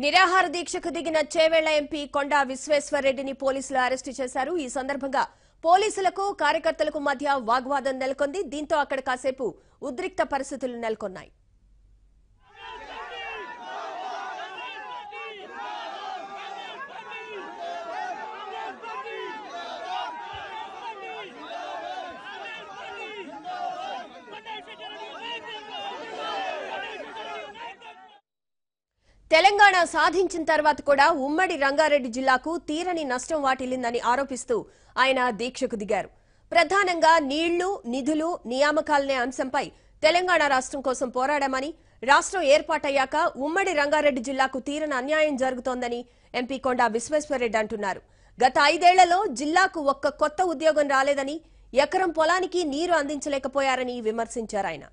నిరాహార దీక్షకు దిగిన చేవెళ్ల ఎంపీ కొండా విశ్వేశ్వరరెడ్డిని పోలీసులు అరెస్టు చేశారు. ఈ సందర్భంగా పోలీసులకు కార్యకర్తలకు మధ్య వాగ్వాదం నెలకొంది. దీంతో అక్కడ కాసేపు ఉద్రిక్త పరిస్థితులు నెలకొన్నాయి. తెలంగాణ సాధించిన తర్వాత కూడా ఉమ్మడి రంగారెడ్డి జిల్లాకు తీరని నష్టం వాటిల్లిందని ఆరోపిస్తూ ఆయన దీక్షకు దిగారు. ప్రధానంగా నీళ్లు, నిధులు, నియామకాలనే అంశంపై తెలంగాణ రాష్ట్రం కోసం పోరాడామని, రాష్ట్రం ఏర్పాటయ్యాక ఉమ్మడి రంగారెడ్డి జిల్లాకు తీరని అన్యాయం జరుగుతోందని ఎంపీ కొండా విశ్వేశ్వరరెడ్డి అంటున్నారు. గత 5 ఏళ్లలో జిల్లాకు ఒక్క కొత్త ఉద్యోగం రాలేదని, ఎకరం పొలానికి నీరు అందించలేకపోయారని విమర్శించారు ఆయన.